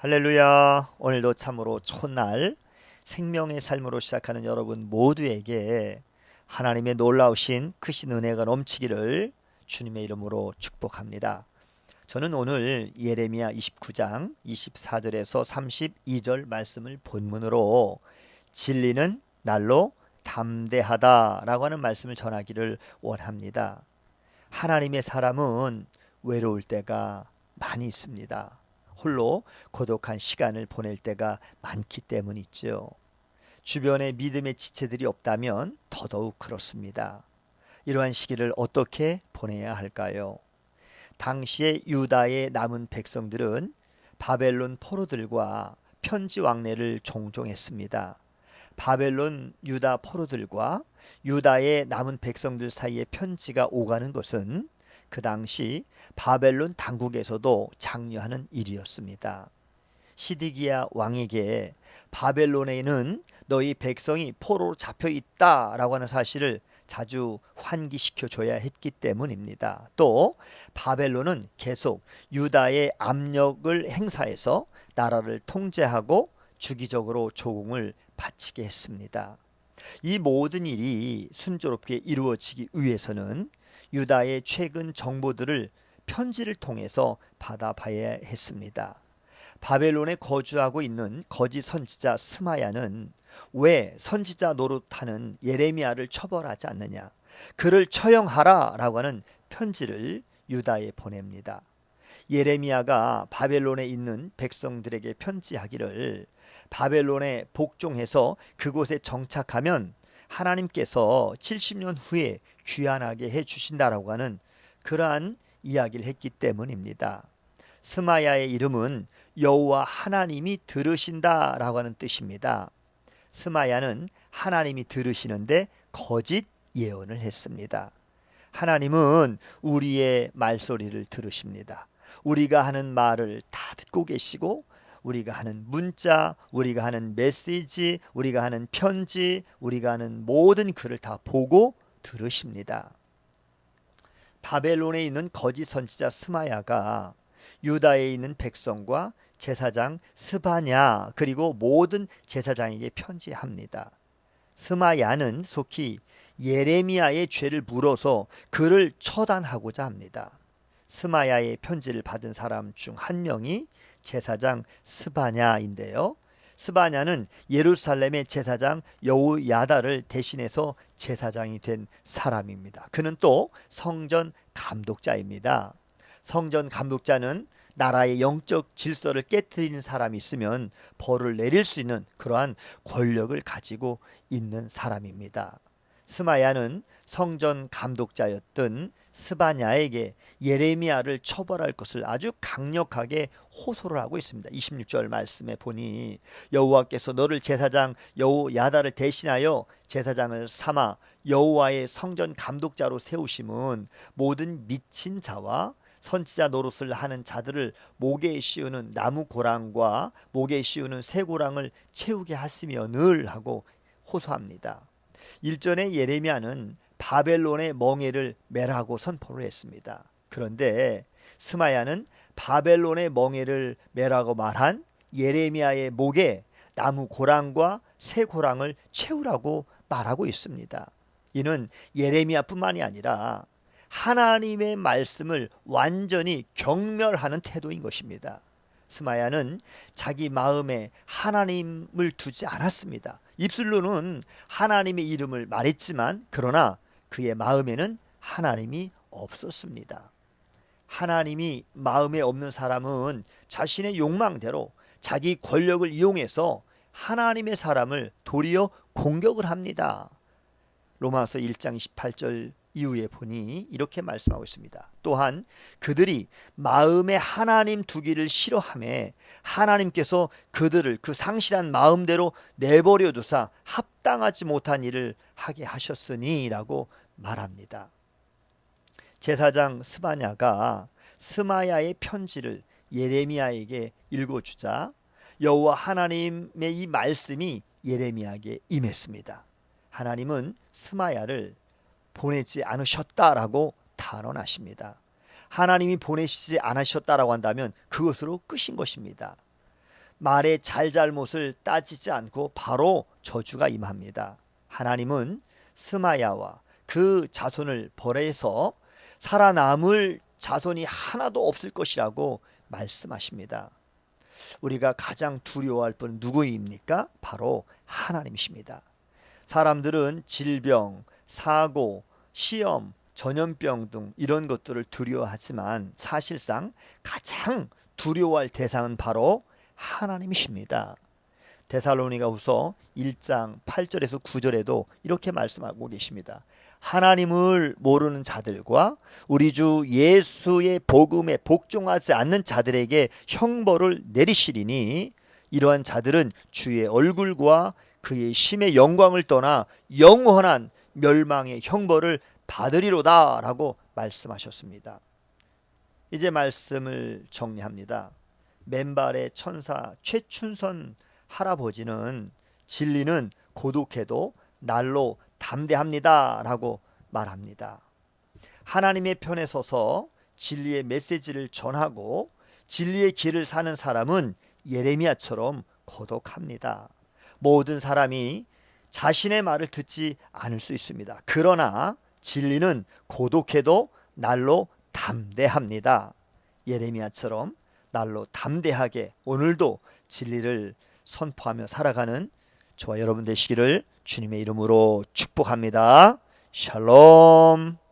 할렐루야. 오늘도 참으로 좋은 날, 생명의 삶으로 시작하는 여러분 모두에게 하나님의 놀라우신 크신 은혜가 넘치기를 주님의 이름으로 축복합니다. 저는 오늘 예레미야 29장 24절에서 32절 말씀을 본문으로 진리는 날로 담대하다라고 하는 말씀을 전하기를 원합니다. 하나님의 사람은 외로울 때가 많이 있습니다. 홀로 고독한 시간을 보낼 때가 많기 때문이죠. 주변에 믿음의 지체들이 없다면 더더욱 그렇습니다. 이러한 시기를 어떻게 보내야 할까요? 당시의 유다의 남은 백성들은 바벨론 포로들과 편지 왕래를 종종 했습니다. 바벨론 유다 포로들과 유다의 남은 백성들 사이에 편지가 오가는 것은 그 당시 바벨론 당국에서도 장려하는 일이었습니다. 시디기야 왕에게 바벨론에 있는 너희 백성이 포로로 잡혀 있다라고 하는 사실을 자주 환기시켜 줘야 했기 때문입니다. 또 바벨론은 계속 유다의 압력을 행사해서 나라를 통제하고 주기적으로 조공을 바치게 했습니다. 이 모든 일이 순조롭게 이루어지기 위해서는 유다의 최근 정보들을 편지를 통해서 받아봐야 했습니다. 바벨론에 거주하고 있는 거짓 선지자 스마야는 왜 선지자 노릇하는 예레미야를 처벌하지 않느냐, 그를 처형하라 라고 하는 편지를 유다에 보냅니다. 예레미야가 바벨론에 있는 백성들에게 편지하기를 바벨론에 복종해서 그곳에 정착하면 하나님께서 70년 후에 귀환하게 해 주신다라고 하는 그러한 이야기를 했기 때문입니다. 스마야의 이름은 여호와 하나님이 들으신다라고 하는 뜻입니다. 스마야는 하나님이 들으시는데 거짓 예언을 했습니다. 하나님은 우리의 말소리를 들으십니다. 우리가 하는 말을 다 듣고 계시고 우리가 하는 문자, 우리가 하는 메시지, 우리가 하는 편지, 우리가 하는 모든 글을 다 보고 들으십니다. 바벨론에 있는 거짓 선지자 스마야가 유다에 있는 백성과 제사장 스바냐 그리고 모든 제사장에게 편지합니다. 스마야는 속히 예레미야의 죄를 물어서 그를 처단하고자 합니다. 스마야의 편지를 받은 사람 중 한 명이 제사장 스바냐인데요. 스바냐는 예루살렘의 제사장 여호야다를 대신해서 제사장이 된 사람입니다. 그는 또 성전 감독자입니다. 성전 감독자는 나라의 영적 질서를 깨뜨리는 사람이 있으면 벌을 내릴 수 있는 그러한 권력을 가지고 있는 사람입니다. 스마야는 성전 감독자였던 스바냐에게 예레미야를 처벌할 것을 아주 강력하게 호소를 하고 있습니다. 26절 말씀에 보니 여호와께서 너를 제사장 여호야다를 대신하여 제사장을 삼아 여호와의 성전 감독자로 세우심은 모든 미친 자와 선지자 노릇을 하는 자들을 목에 씌우는 나무 고랑과 목에 씌우는 새 고랑을 채우게 하시며 늘 하고 호소합니다. 일전에 예레미야는 바벨론의 멍에를 매라고 선포를 했습니다. 그런데 스마야는 바벨론의 멍에를 매라고 말한 예레미야의 목에 나무 고랑과 새 고랑을 채우라고 말하고 있습니다. 이는 예레미야뿐만이 아니라 하나님의 말씀을 완전히 경멸하는 태도인 것입니다. 스마야는 자기 마음에 하나님을 두지 않았습니다. 입술로는 하나님의 이름을 말했지만 그러나 그의 마음에는 하나님이 없었습니다. 하나님이 마음에 없는 사람은 자신의 욕망대로 자기 권력을 이용해서 하나님의 사람을 도리어 공격을 합니다. 로마서 1장 28절 이후에 보니 이렇게 말씀하고 있습니다. 또한 그들이 마음에 하나님 두기를 싫어하며 하나님께서 그들을 그 상실한 마음대로 내버려 두사 합당하지 못한 일을 하게 하셨으니 라고 말합니다. 제사장 스바냐가 스마야의 편지를 예레미야에게 읽어주자 여호와 하나님의 이 말씀이 예레미야에게 임했습니다. 하나님은 스마야를 보내지 않으셨다라고 단언하십니다. 하나님이 보내시지 않으셨다라고 한다면 그것으로 끝인 것입니다. 말의 잘잘못을 따지지 않고 바로 저주가 임합니다. 하나님은 스마야와 그 자손을 벌해서 살아남을 자손이 하나도 없을 것이라고 말씀하십니다. 우리가 가장 두려워할 분은 누구입니까? 바로 하나님이십니다. 사람들은 질병, 사고, 시험, 전염병 등 이런 것들을 두려워하지만 사실상 가장 두려워할 대상은 바로 하나님이십니다. 데살로니가후서 1장 8절에서 9절에도 이렇게 말씀하고 계십니다. 하나님을 모르는 자들과 우리 주 예수의 복음에 복종하지 않는 자들에게 형벌을 내리시리니 이러한 자들은 주의 얼굴과 그의 심의 영광을 떠나 영원한 멸망의 형벌을 받으리로다 라고 말씀하셨습니다. 이제 말씀을 정리합니다. 맨발의 천사 최춘선 할아버지는 진리는 고독해도 날로 담대합니다 라고 말합니다. 하나님의 편에 서서 진리의 메시지를 전하고 진리의 길을 사는 사람은 예레미야처럼 고독합니다. 모든 사람이 자신의 말을 듣지 않을 수 있습니다. 그러나 진리는 고독해도 날로 담대합니다. 예레미야처럼 날로 담대하게 오늘도 진리를 선포하며 살아가는 저와 여러분 되시기를 주님의 이름으로 축복합니다. 샬롬.